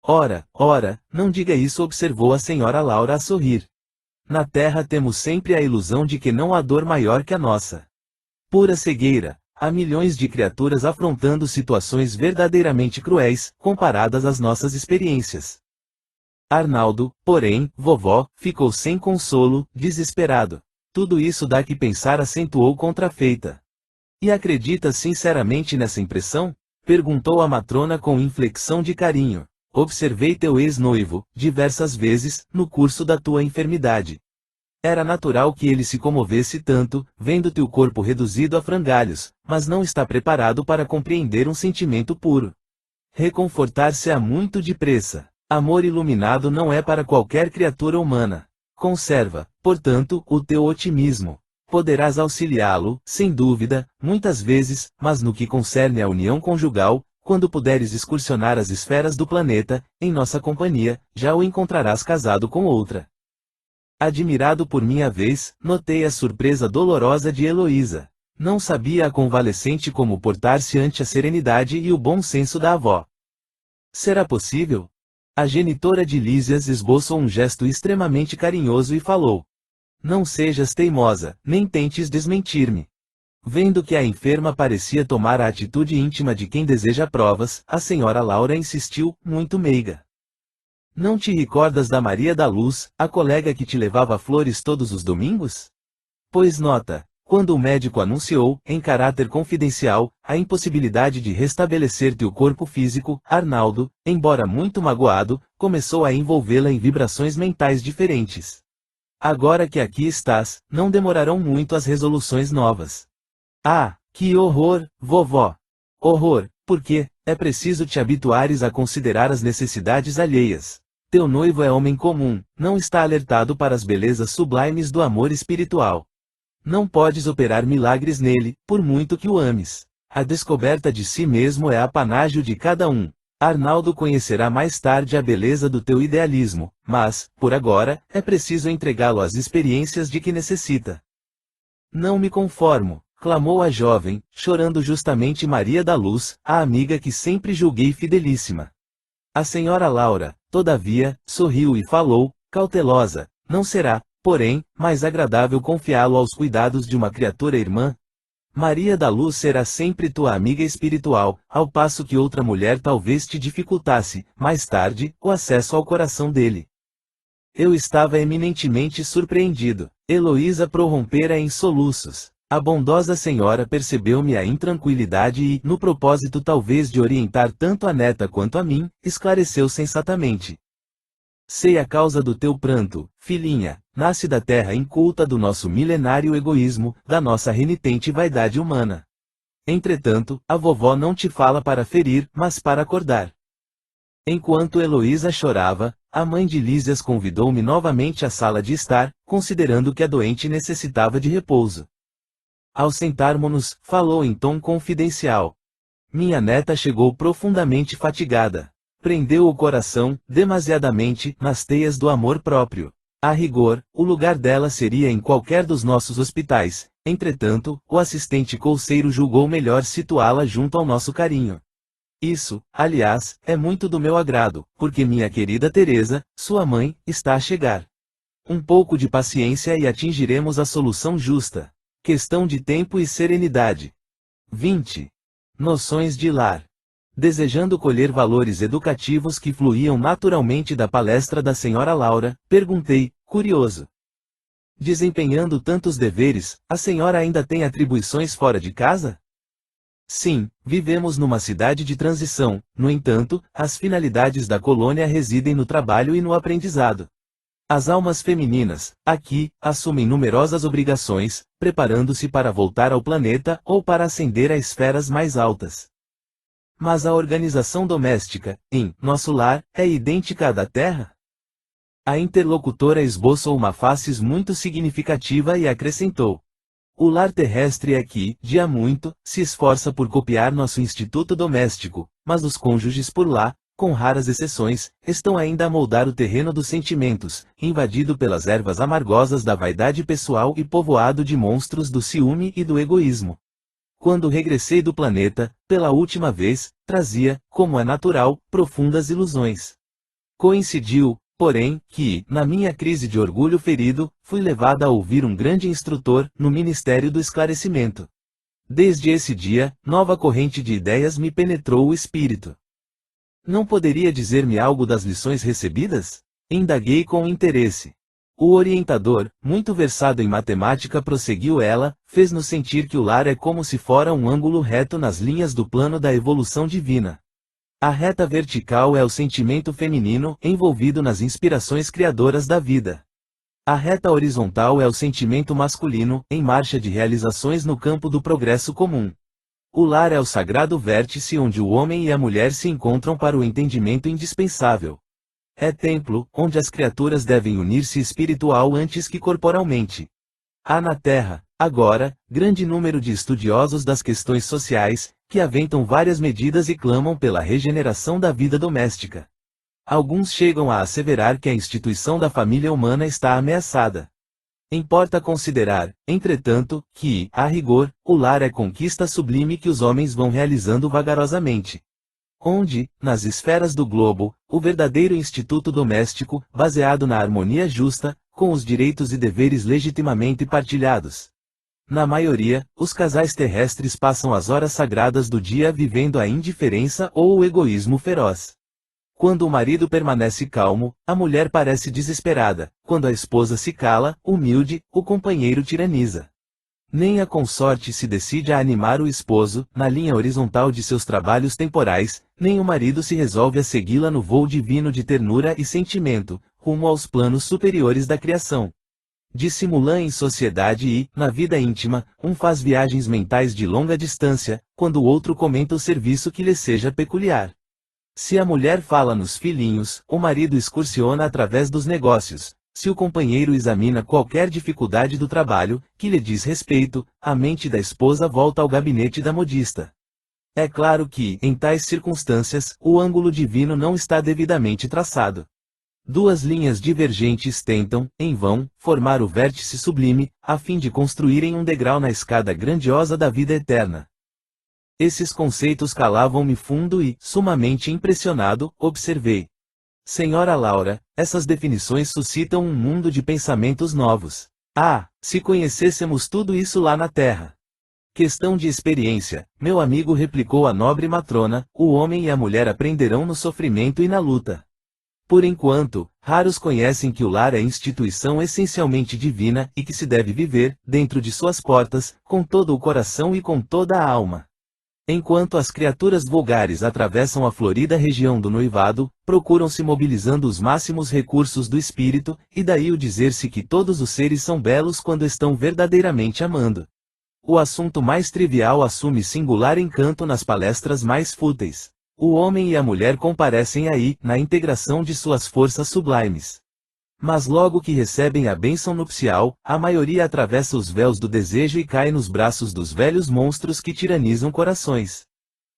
Ora, não diga isso, observou a senhora Laura a sorrir. Na Terra temos sempre a ilusão de que não há dor maior que a nossa. Pura cegueira, há milhões de criaturas afrontando situações verdadeiramente cruéis, comparadas às nossas experiências. Arnaldo, porém, vovó, ficou sem consolo, desesperado. Tudo isso dá que pensar, acentuou contrafeita. E acredita sinceramente nessa impressão? Perguntou a matrona com inflexão de carinho. Observei teu ex-noivo, diversas vezes, no curso da tua enfermidade. Era natural que ele se comovesse tanto, vendo-te o corpo reduzido a frangalhos, mas não está preparado para compreender um sentimento puro. Reconfortar-se-á muito depressa. Amor iluminado não é para qualquer criatura humana. Conserva, portanto, o teu otimismo. Poderás auxiliá-lo, sem dúvida, muitas vezes, mas no que concerne à união conjugal, quando puderes excursionar as esferas do planeta, em nossa companhia, já o encontrarás casado com outra. Admirado por minha vez, notei a surpresa dolorosa de Heloísa. Não sabia a convalescente como portar-se ante a serenidade e o bom senso da avó. Será possível? A genitora de Lísias esboçou um gesto extremamente carinhoso e falou. Não sejas teimosa, nem tentes desmentir-me. Vendo que a enferma parecia tomar a atitude íntima de quem deseja provas, a senhora Laura insistiu, muito meiga. Não te recordas da Maria da Luz, a colega que te levava flores todos os domingos? Pois nota, quando o médico anunciou, em caráter confidencial, a impossibilidade de restabelecer-te o corpo físico, Arnaldo, embora muito magoado, começou a envolvê-la em vibrações mentais diferentes. Agora que aqui estás, não demorarão muito as resoluções novas. Ah, que horror, vovó! Horror, porque é preciso te habituares a considerar as necessidades alheias. Teu noivo é homem comum, não está alertado para as belezas sublimes do amor espiritual. Não podes operar milagres nele, por muito que o ames. A descoberta de si mesmo é apanágio de cada um. Arnaldo conhecerá mais tarde a beleza do teu idealismo, mas, por agora, é preciso entregá-lo às experiências de que necessita. Não me conformo, clamou a jovem, chorando justamente Maria da Luz, a amiga que sempre julguei fidelíssima. A senhora Laura, todavia, sorriu e falou, cautelosa, não será, porém, mais agradável confiá-lo aos cuidados de uma criatura irmã? Maria da Luz será sempre tua amiga espiritual, ao passo que outra mulher talvez te dificultasse, mais tarde, o acesso ao coração dele. Eu estava eminentemente surpreendido. Heloísa prorrompera em soluços. A bondosa senhora percebeu-me a intranquilidade e, no propósito talvez de orientar tanto a neta quanto a mim, esclareceu sensatamente. Sei a causa do teu pranto, filhinha, nasce da terra inculta do nosso milenário egoísmo, da nossa renitente vaidade humana. Entretanto, a vovó não te fala para ferir, mas para acordar. Enquanto Heloísa chorava, a mãe de Lísias convidou-me novamente à sala de estar, considerando que a doente necessitava de repouso. Ao sentarmos-nos, falou em tom confidencial. Minha neta chegou profundamente fatigada. Prendeu o coração, demasiadamente, nas teias do amor próprio. A rigor, o lugar dela seria em qualquer dos nossos hospitais. Entretanto, o assistente colceiro julgou melhor situá-la junto ao nosso carinho. Isso, aliás, é muito do meu agrado, porque minha querida Teresa, sua mãe, está a chegar. Um pouco de paciência e atingiremos a solução justa. Questão de tempo e serenidade. 20. Noções de lar. Desejando colher valores educativos que fluíam naturalmente da palestra da senhora Laura, perguntei, curioso. Desempenhando tantos deveres, a senhora ainda tem atribuições fora de casa? Sim, vivemos numa cidade de transição, no entanto, as finalidades da colônia residem no trabalho e no aprendizado. As almas femininas, aqui, assumem numerosas obrigações, preparando-se para voltar ao planeta ou para ascender a esferas mais altas. Mas a organização doméstica, em nosso lar, é idêntica à da Terra? A interlocutora esboçou uma face muito significativa e acrescentou: o lar terrestre é que, de há muito, se esforça por copiar nosso instituto doméstico, mas os cônjuges por lá, com raras exceções, estão ainda a moldar o terreno dos sentimentos, invadido pelas ervas amargosas da vaidade pessoal e povoado de monstros do ciúme e do egoísmo. Quando regressei do planeta, pela última vez, trazia, como é natural, profundas ilusões. Coincidiu, porém, que, na minha crise de orgulho ferido, fui levada a ouvir um grande instrutor, no Ministério do Esclarecimento. Desde esse dia, nova corrente de ideias me penetrou o espírito. Não poderia dizer-me algo das lições recebidas? Indaguei com interesse. O orientador, muito versado em matemática, prosseguiu ela, fez-nos sentir que o lar é como se fora um ângulo reto nas linhas do plano da evolução divina. A reta vertical é o sentimento feminino, envolvido nas inspirações criadoras da vida. A reta horizontal é o sentimento masculino, em marcha de realizações no campo do progresso comum. O lar é o sagrado vértice onde o homem e a mulher se encontram para o entendimento indispensável. É templo, onde as criaturas devem unir-se espiritual antes que corporalmente. Há na Terra, agora, grande número de estudiosos das questões sociais, que aventam várias medidas e clamam pela regeneração da vida doméstica. Alguns chegam a asseverar que a instituição da família humana está ameaçada. Importa considerar, entretanto, que, a rigor, o lar é conquista sublime que os homens vão realizando vagarosamente. Onde, nas esferas do globo, o verdadeiro instituto doméstico, baseado na harmonia justa, com os direitos e deveres legitimamente partilhados. Na maioria, os casais terrestres passam as horas sagradas do dia vivendo a indiferença ou o egoísmo feroz. Quando o marido permanece calmo, a mulher parece desesperada. Quando a esposa se cala, humilde, o companheiro tiraniza. Nem a consorte se decide a animar o esposo, na linha horizontal de seus trabalhos temporais, nem o marido se resolve a segui-la no voo divino de ternura e sentimento, rumo aos planos superiores da criação. Dissimulã em sociedade e, na vida íntima, um faz viagens mentais de longa distância, quando o outro comenta o serviço que lhe seja peculiar. Se a mulher fala nos filhinhos, o marido excursiona através dos negócios. Se o companheiro examina qualquer dificuldade do trabalho, que lhe diz respeito, a mente da esposa volta ao gabinete da modista. É claro que, em tais circunstâncias, o ângulo divino não está devidamente traçado. Duas linhas divergentes tentam, em vão, formar o vértice sublime, a fim de construírem um degrau na escada grandiosa da vida eterna. Esses conceitos calavam-me fundo e, sumamente impressionado, observei. Senhora Laura, essas definições suscitam um mundo de pensamentos novos. Ah, se conhecêssemos tudo isso lá na Terra! Questão de experiência, meu amigo, replicou a nobre matrona, o homem e a mulher aprenderão no sofrimento e na luta. Por enquanto, raros conhecem que o lar é instituição essencialmente divina e que se deve viver, dentro de suas portas, com todo o coração e com toda a alma. Enquanto as criaturas vulgares atravessam a florida região do noivado, procuram-se mobilizando os máximos recursos do espírito, e daí o dizer-se que todos os seres são belos quando estão verdadeiramente amando. O assunto mais trivial assume singular encanto nas palestras mais fúteis. O homem e a mulher comparecem aí, na integração de suas forças sublimes. Mas logo que recebem a bênção nupcial, a maioria atravessa os véus do desejo e cai nos braços dos velhos monstros que tiranizam corações.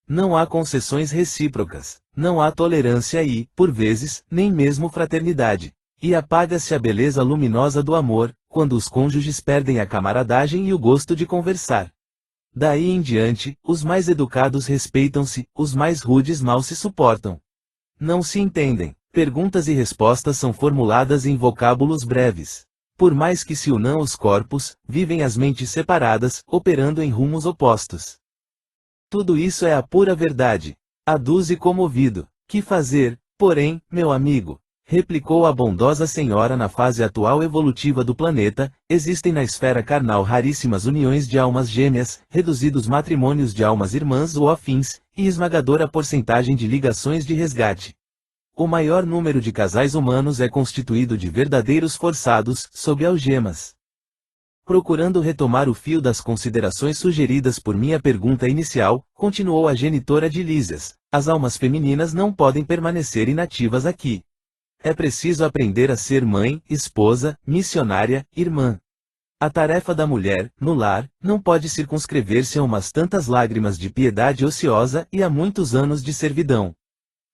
Não há concessões recíprocas, não há tolerância e, por vezes, nem mesmo fraternidade. E apaga-se a beleza luminosa do amor, quando os cônjuges perdem a camaradagem e o gosto de conversar. Daí em diante, os mais educados respeitam-se, os mais rudes mal se suportam. Não se entendem. Perguntas e respostas são formuladas em vocábulos breves. Por mais que se unam os corpos, vivem as mentes separadas, operando em rumos opostos. Tudo isso é a pura verdade. Aduze comovido. Que fazer, porém, meu amigo? Replicou a bondosa senhora. Na fase atual evolutiva do planeta, existem na esfera carnal raríssimas uniões de almas gêmeas, reduzidos matrimônios de almas irmãs ou afins, e esmagadora porcentagem de ligações de resgate. O maior número de casais humanos é constituído de verdadeiros forçados, sob algemas. Procurando retomar o fio das considerações sugeridas por minha pergunta inicial, continuou a genitora de Lísias, as almas femininas não podem permanecer inativas aqui. É preciso aprender a ser mãe, esposa, missionária, irmã. A tarefa da mulher, no lar, não pode circunscrever-se a umas tantas lágrimas de piedade ociosa e a muitos anos de servidão.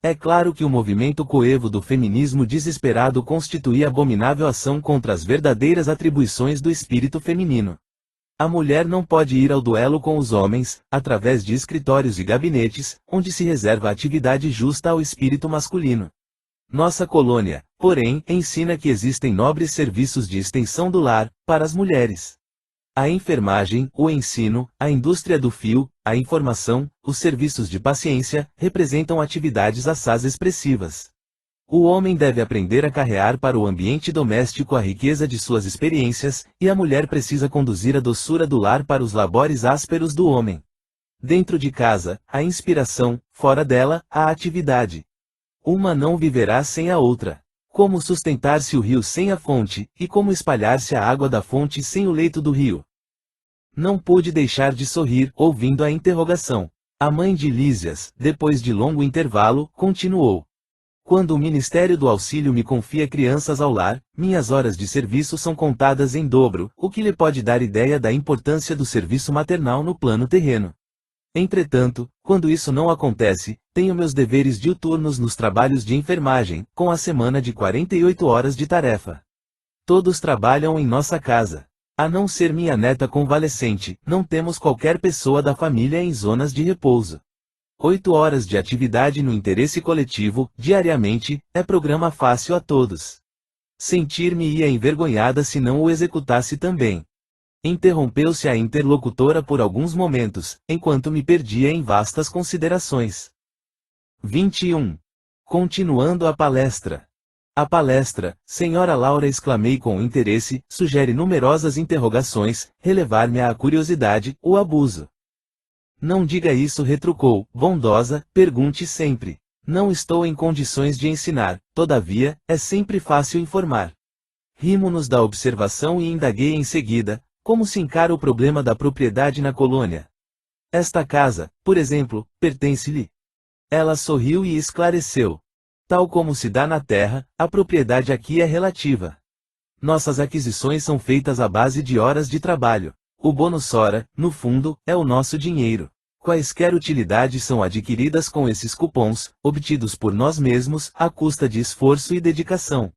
É claro que o movimento coevo do feminismo desesperado constituía abominável ação contra as verdadeiras atribuições do espírito feminino. A mulher não pode ir ao duelo com os homens, através de escritórios e gabinetes, onde se reserva a atividade justa ao espírito masculino. Nossa colônia, porém, ensina que existem nobres serviços de extensão do lar, para as mulheres. A enfermagem, o ensino, a indústria do fio, a informação, os serviços de paciência, representam atividades assaz expressivas. O homem deve aprender a carrear para o ambiente doméstico a riqueza de suas experiências, e a mulher precisa conduzir a doçura do lar para os labores ásperos do homem. Dentro de casa, a inspiração, fora dela, a atividade. Uma não viverá sem a outra. Como sustentar-se o rio sem a fonte, e como espalhar-se a água da fonte sem o leito do rio? Não pude deixar de sorrir, ouvindo a interrogação. A mãe de Lísias, depois de longo intervalo, continuou. Quando o Ministério do Auxílio me confia crianças ao lar, minhas horas de serviço são contadas em dobro, o que lhe pode dar ideia da importância do serviço maternal no plano terreno. Entretanto, quando isso não acontece, tenho meus deveres diuturnos nos trabalhos de enfermagem, com a semana de 48 horas de tarefa. Todos trabalham em nossa casa. A não ser minha neta convalescente, não temos qualquer pessoa da família em zonas de repouso. 8 horas de atividade no interesse coletivo, diariamente, é programa fácil a todos. Sentir-me-ia envergonhada se não o executasse também. Interrompeu-se a interlocutora por alguns momentos, enquanto me perdia em vastas considerações. 21. Continuando a palestra. A palestra, senhora Laura, exclamei com interesse, sugere numerosas interrogações, relevar-me a curiosidade, o abuso. Não diga isso, retrucou, bondosa, pergunte sempre. Não estou em condições de ensinar, todavia, é sempre fácil informar. Rimo-nos da observação e indaguei em seguida, como se encara o problema da propriedade na colônia. Esta casa, por exemplo, pertence-lhe. Ela sorriu e esclareceu. Tal como se dá na terra, a propriedade aqui é relativa. Nossas aquisições são feitas à base de horas de trabalho. O bônus hora, no fundo, é o nosso dinheiro. Quaisquer utilidades são adquiridas com esses cupons, obtidos por nós mesmos, à custa de esforço e dedicação.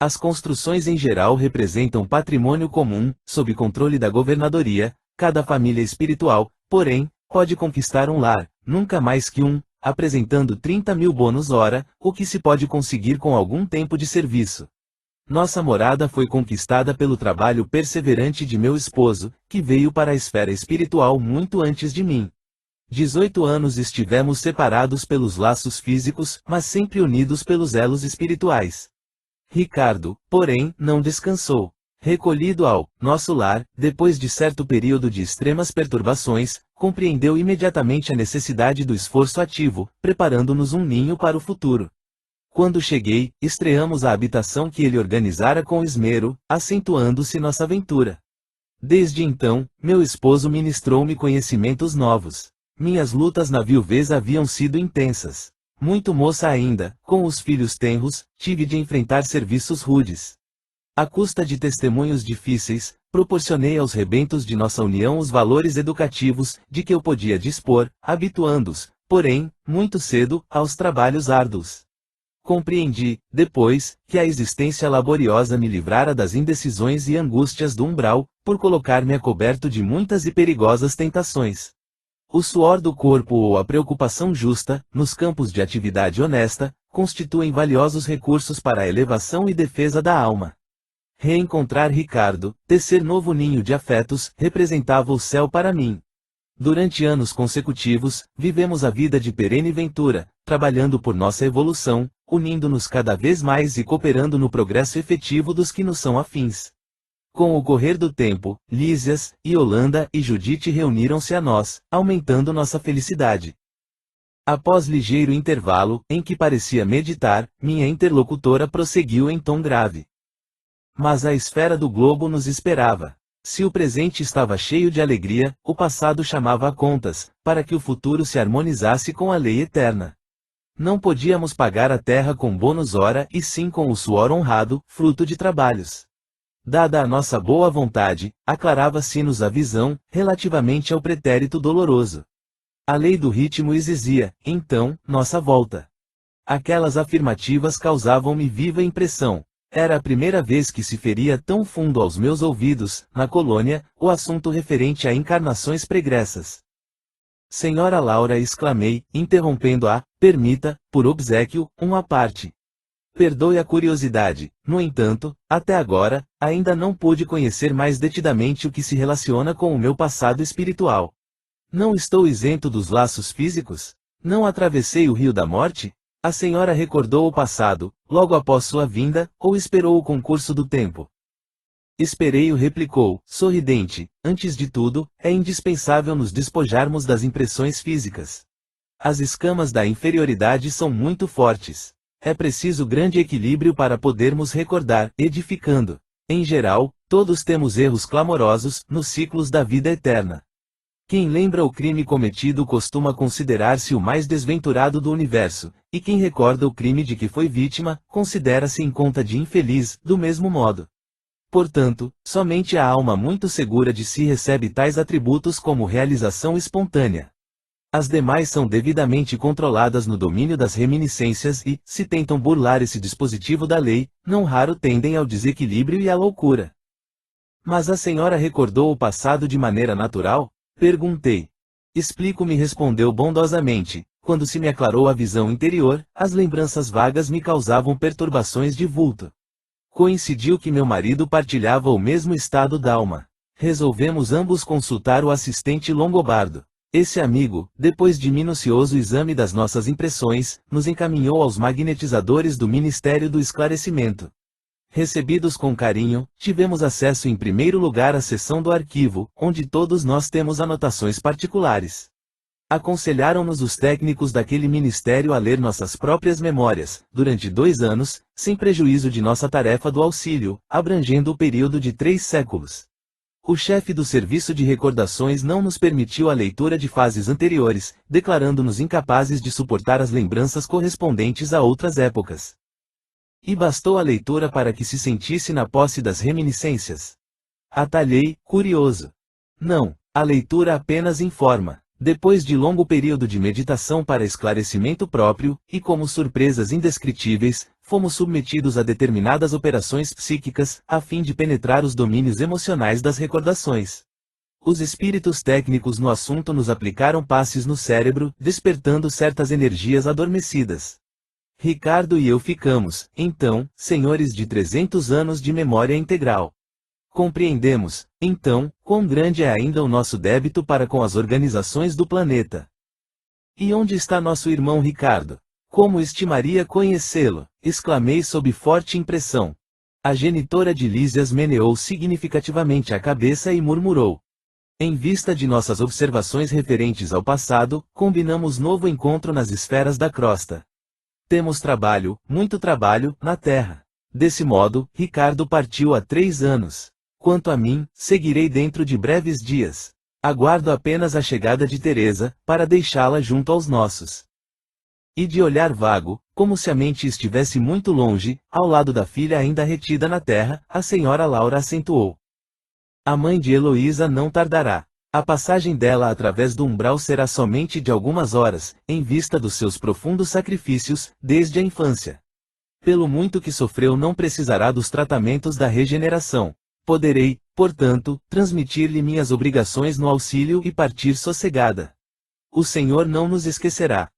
As construções em geral representam patrimônio comum, sob controle da governadoria. Cada família espiritual, porém, pode conquistar um lar, nunca mais que um, apresentando 30.000 bônus hora, o que se pode conseguir com algum tempo de serviço. Nossa morada foi conquistada pelo trabalho perseverante de meu esposo, que veio para a esfera espiritual muito antes de mim. 18 anos estivemos separados pelos laços físicos, mas sempre unidos pelos elos espirituais. Ricardo, porém, não descansou. Recolhido ao nosso lar, depois de certo período de extremas perturbações, compreendeu imediatamente a necessidade do esforço ativo, preparando-nos um ninho para o futuro. Quando cheguei, estreamos a habitação que ele organizara com esmero, acentuando-se nossa aventura. Desde então, meu esposo ministrou-me conhecimentos novos. Minhas lutas na viuvez haviam sido intensas. Muito moça ainda, com os filhos tenros, tive de enfrentar serviços rudes. À custa de testemunhos difíceis, proporcionei aos rebentos de nossa união os valores educativos, de que eu podia dispor, habituando-os, porém, muito cedo, aos trabalhos árduos. Compreendi, depois, que a existência laboriosa me livrara das indecisões e angústias do umbral, por colocar-me a coberto de muitas e perigosas tentações. O suor do corpo ou a preocupação justa, nos campos de atividade honesta, constituem valiosos recursos para a elevação e defesa da alma. Reencontrar Ricardo, tecer novo ninho de afetos, representava o céu para mim. Durante anos consecutivos, vivemos a vida de perene ventura, trabalhando por nossa evolução, unindo-nos cada vez mais e cooperando no progresso efetivo dos que nos são afins. Com o correr do tempo, Lísias, Yolanda e Judite reuniram-se a nós, aumentando nossa felicidade. Após ligeiro intervalo, em que parecia meditar, minha interlocutora prosseguiu em tom grave. Mas a esfera do globo nos esperava. Se o presente estava cheio de alegria, o passado chamava a contas, para que o futuro se harmonizasse com a lei eterna. Não podíamos pagar a terra com bônus hora e sim com o suor honrado, fruto de trabalhos. Dada a nossa boa vontade, aclarava-se-nos a visão, relativamente ao pretérito doloroso. A lei do ritmo exigia, então, nossa volta. Aquelas afirmativas causavam-me viva impressão. Era a primeira vez que se feria tão fundo aos meus ouvidos, na colônia, o assunto referente a encarnações pregressas. Senhora Laura, exclamei, interrompendo-a, permita, por obséquio, uma parte. Perdoe a curiosidade, no entanto, até agora, ainda não pude conhecer mais detidamente o que se relaciona com o meu passado espiritual. Não estou isento dos laços físicos? Não atravessei o rio da morte? A senhora recordou o passado, logo após sua vinda, ou esperou o concurso do tempo? Esperei-o, replicou, sorridente. Antes de tudo, é indispensável nos despojarmos das impressões físicas. As escamas da inferioridade são muito fortes. É preciso grande equilíbrio para podermos recordar, edificando. Em geral, todos temos erros clamorosos, nos ciclos da vida eterna. Quem lembra o crime cometido costuma considerar-se o mais desventurado do universo, e quem recorda o crime de que foi vítima, considera-se em conta de infeliz, do mesmo modo. Portanto, somente a alma muito segura de si recebe tais atributos como realização espontânea. As demais são devidamente controladas no domínio das reminiscências e, se tentam burlar esse dispositivo da lei, não raro tendem ao desequilíbrio e à loucura. Mas a senhora recordou o passado de maneira natural? Perguntei. Explico-me, respondeu bondosamente. Quando se me aclarou a visão interior, as lembranças vagas me causavam perturbações de vulto. Coincidiu que meu marido partilhava o mesmo estado d'alma. Resolvemos ambos consultar o assistente longobardo. Esse amigo, depois de minucioso exame das nossas impressões, nos encaminhou aos magnetizadores do Ministério do Esclarecimento. Recebidos com carinho, tivemos acesso em primeiro lugar à seção do arquivo, onde todos nós temos anotações particulares. Aconselharam-nos os técnicos daquele ministério a ler nossas próprias memórias, durante 2 anos, sem prejuízo de nossa tarefa do auxílio, abrangendo o período de 3 séculos. O chefe do serviço de recordações não nos permitiu a leitura de fases anteriores, declarando-nos incapazes de suportar as lembranças correspondentes a outras épocas. E bastou a leitura para que se sentisse na posse das reminiscências? Atalhei, curioso. Não, a leitura apenas informa. Depois de longo período de meditação para esclarecimento próprio, e como surpresas indescritíveis, fomos submetidos a determinadas operações psíquicas, a fim de penetrar os domínios emocionais das recordações. Os espíritos técnicos no assunto nos aplicaram passes no cérebro, despertando certas energias adormecidas. Ricardo e eu ficamos, então, senhores de 300 anos de memória integral. Compreendemos, então, quão grande é ainda o nosso débito para com as organizações do planeta. E onde está nosso irmão Ricardo? Como estimaria conhecê-lo? Exclamei sob forte impressão. A genitora de Lísias meneou significativamente a cabeça e murmurou. Em vista de nossas observações referentes ao passado, combinamos novo encontro nas esferas da crosta. Temos trabalho, muito trabalho, na Terra. Desse modo, Ricardo partiu há 3 anos. Quanto a mim, seguirei dentro de breves dias. Aguardo apenas a chegada de Teresa, para deixá-la junto aos nossos. E de olhar vago, como se a mente estivesse muito longe, ao lado da filha ainda retida na terra, a senhora Laura acentuou. A mãe de Heloísa não tardará. A passagem dela através do umbral será somente de algumas horas, em vista dos seus profundos sacrifícios, desde a infância. Pelo muito que sofreu, não precisará dos tratamentos da regeneração. Poderei, portanto, transmitir-lhe minhas obrigações no auxílio e partir sossegada. O Senhor não nos esquecerá.